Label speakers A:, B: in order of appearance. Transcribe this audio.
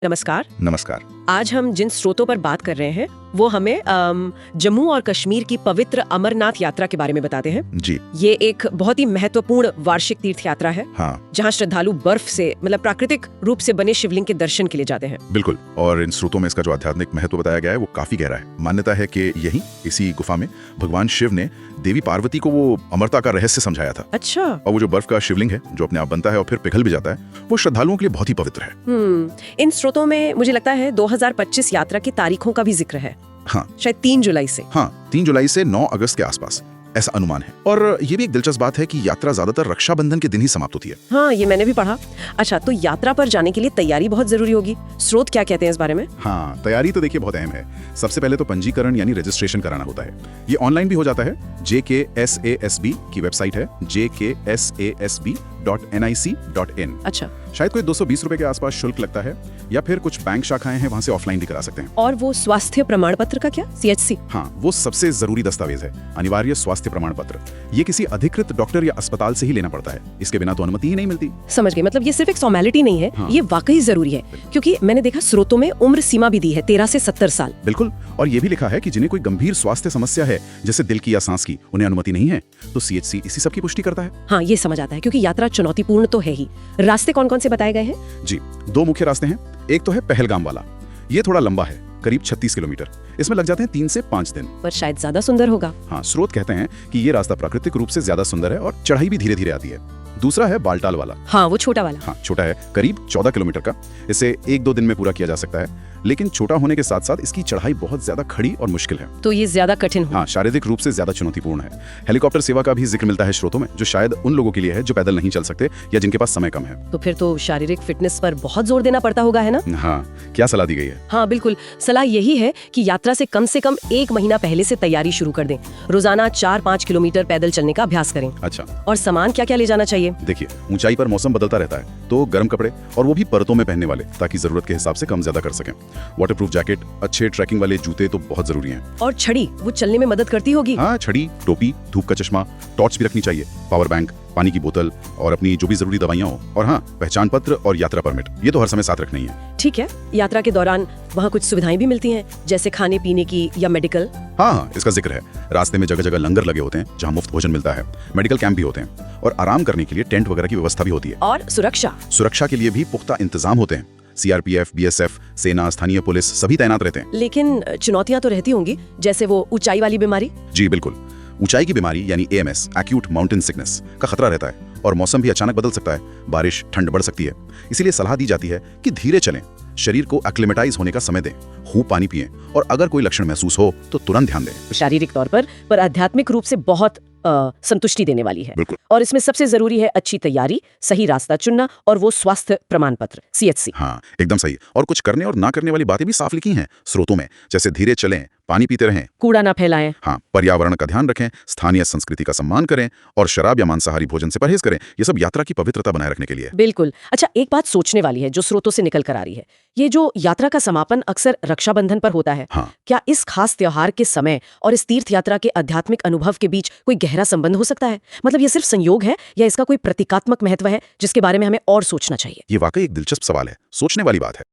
A: नमस्कार।
B: नमस्कार।
A: आज हम जिन स्रोतों पर बात कर रहे हैं वो हमें जम्मू और कश्मीर की पवित्र अमरनाथ यात्रा के बारे में बताते हैं।
B: जी
A: ये एक बहुत ही महत्वपूर्ण वार्षिक तीर्थ यात्रा है
B: हाँ,
A: जहाँ श्रद्धालु बर्फ से प्राकृतिक रूप से बने शिवलिंग के दर्शन के लिए जाते हैं।
B: बिल्कुल। और इन स्रोतों में इसका जो आध्यात्मिक महत्व बताया गया है वो काफी गहरा है। मान्यता है कि यही इसी गुफा में भगवान शिव ने देवी पार्वती को वो अमरता का रहस्य समझाया था।
A: अच्छा।
B: और वो जो बर्फ का शिवलिंग है जो अपने आप बनता है और फिर पिघल भी जाता है, वो श्रद्धालुओं के लिए बहुत ही पवित्र है।
A: इन स्रोतों में मुझे लगता है 2025 यात्रा की तारीखों का भी जिक्र है।
B: हाँ,
A: शायद 3 जुलाई से।
B: हाँ, 3 जुलाई से 9 अगस्त के आसपास ऐसा अनुमान है। और ये भी एक दिलचस्प बात है कि यात्रा ज्यादातर रक्षाबंधन के दिन ही समाप्त होती है।
A: हाँ, ये मैंने भी पढ़ा। अच्छा, तो यात्रा पर जाने के लिए तैयारी बहुत जरूरी होगी। स्रोत क्या कहते हैं इस बारे में?
B: हाँ, तैयारी तो देखिए बहुत अहम है। सबसे पहले तो पंजीकरण यानी रजिस्ट्रेशन कराना होता है। ये ऑनलाइन भी हो जाता है। JKSASB की वेबसाइट है jksasb.nic.in।
A: अच्छा।
B: शायद कोई 220 रुपए के आसपास शुल्क लगता है, या फिर कुछ बैंक शाखाएं हैं वहां से ऑफलाइन भी करा सकते हैं।
A: और वो स्वास्थ्य प्रमाण पत्र का क्या? CHC?
B: हाँ, वो सबसे जरूरी दस्तावेज है, अनिवार्य स्वास्थ्य प्रमाण पत्र। ये किसी अधिकृत डॉक्टर या अस्पताल से ही लेना पड़ता है, इसके बिना तो अनुमति ही नहीं मिलती।
A: समझ गई। मतलब ये सिर्फ एक फॉर्मेलिटी नहीं है।
B: हाँ।
A: ये वाकई जरूरी है, क्योंकि मैंने देखा स्रोतों में उम्र सीमा भी दी है 13 से 70 साल।
B: बिल्कुल। और ये भी लिखा है कि जिन्हें कोई गंभीर स्वास्थ्य समस्या है, जैसे दिल की या सांस की, उन्हें अनुमति नहीं है, तो CHC इसी सब की पुष्टि करता है।
A: हाँ, ये समझ आता है, क्योंकि यात्रा चुनौतीपूर्ण तो है ही। रास्ते कौन कौन से बताए गए हैं?
B: जी, 2 मुख्य रास्ते हैं। एक तो है पहलगाम वाला। ये थोड़ा लंबा है, करीब 36 किलोमीटर। इसमें लग जाते हैं 3 से 5 दिन।
A: पर शायद ज्यादा सुंदर होगा।
B: हाँ, स्रोत कहते हैं कि ये रास्ता प्राकृतिक रूप से ज्यादा सुंदर है और चढ़ाई भी धीरे धीरे आती है। दूसरा है बालटाल वाला।
A: हाँ, वो छोटा वाला।
B: हाँ, छोटा है, करीब 14 किलोमीटर का। इसे 1-2 दिन में पूरा किया जा सकता है, लेकिन छोटा होने के साथ साथ इसकी चढ़ाई बहुत ज्यादा खड़ी और मुश्किल है।
A: तो ये ज्यादा कठिन हो।
B: हाँ, शारीरिक रूप से ज्यादा चुनौतीपूर्ण है। हेलीकॉप्टर सेवा का भी जिक्र मिलता है स्रोतों में, जो शायद उन लोगों के लिए है जो पैदल नहीं चल सकते या जिनके पास समय कम है।
A: तो फिर तो शारीरिक फिटनेस पर बहुत जोर देना पड़ता होगा, है ना?
B: हाँ, क्या सलाह दी गई है?
A: हाँ, बिल्कुल। सलाह यही है कि यात्रा से कम 1 महीना पहले से तैयारी शुरू कर दें। रोजाना 4-5 किलोमीटर पैदल चलने का अभ्यास करें।
B: अच्छा।
A: और सामान क्या क्या ले जाना चाहिए?
B: देखिए, ऊंचाई पर मौसम बदलता रहता है, तो गर्म कपड़े, और वो भी परतों में पहनने वाले, ताकि जरूरत के हिसाब से कम ज्यादा कर सकें। वाटरप्रूफ जैकेट, अच्छे ट्रैकिंग वाले जूते तो बहुत जरूरी हैं।
A: और छड़ी, वो चलने में मदद करती होगी।
B: हाँ, छड़ी, टोपी, धूप का चश्मा, टॉर्च भी रखनी चाहिए, पावर बैंक, पानी की बोतल और अपनी जो भी जरूरी दवाइयाँ हो। और हाँ, पहचान पत्र और यात्रा परमिट, ये तो हर समय साथ रखना ही है।
A: ठीक है। यात्रा के दौरान वहाँ कुछ सुविधाएं भी मिलती हैं, जैसे खाने पीने की या मेडिकल?
B: हाँ, इसका जिक्र है। रास्ते में जगह जगह लंगर लगे होते हैं जहाँ मुफ्त भोजन मिलता है। मेडिकल कैंप भी होते हैं और आराम करने के लिए टेंट वगैरह की व्यवस्था भी होती है।
A: और सुरक्षा
B: के लिए भी पुख्ता इंतजाम होते हैं। CRPF, BSF, सेना, स्थानीय पुलिस सभी तैनात रहते हैं।
A: लेकिन चुनौतियां तो रहती होंगी, जैसे वो ऊंचाई वाली बीमारी?
B: जी बिल्कुल। ऊंचाई की बीमारी यानी AMS, एक्यूट माउंटेन सिकनेस का खतरा रहता है, और मौसम भी अचानक बदल सकता है। बारिश, ठंड बढ़ सकती है। इसीलिए सलाह दी जाती है कि धीरे चलें, शरीर को एक्लिमेटाइज होने का समय दें, खूब पानी पिएं, और अगर कोई लक्षण महसूस हो तो तुरंत ध्यान दें।
A: शारीरिक तौर पर आध्यात्मिक रूप से बहुत संतुष्टि देने वाली है।
B: बिल्कुल।
A: और इसमें सबसे जरूरी है अच्छी तैयारी, सही रास्ता चुनना और वो स्वास्थ्य प्रमाण पत्र, CHC।
B: हाँ, एकदम सही। और कुछ करने और ना करने वाली बातें भी साफ लिखी हैं स्रोतों में, जैसे धीरे चलें, पानी पीते रहें,
A: कूड़ा ना फैलाएं।
B: हाँ, पर्यावरण का ध्यान रखें, स्थानीय संस्कृति का सम्मान करें और शराब या मांसाहारी भोजन से परहेज करें। ये सब यात्रा की पवित्रता बनाए रखने के लिए।
A: बिल्कुल। अच्छा, एक बात सोचने वाली है जो स्रोतों से निकल कर आ रही है। ये जो यात्रा का समापन अक्सर रक्षाबंधन पर होता है,
B: हाँ।
A: क्या इस खास त्योहार के समय और इस तीर्थ यात्रा के आध्यात्मिक अनुभव के बीच कोई गहरा संबंध हो सकता है? मतलब ये सिर्फ संयोग है या इसका कोई प्रतीकात्मक महत्व है जिसके बारे में हमें और सोचना चाहिए?
B: ये वाकई एक दिलचस्प सवाल है, सोचने वाली बात है।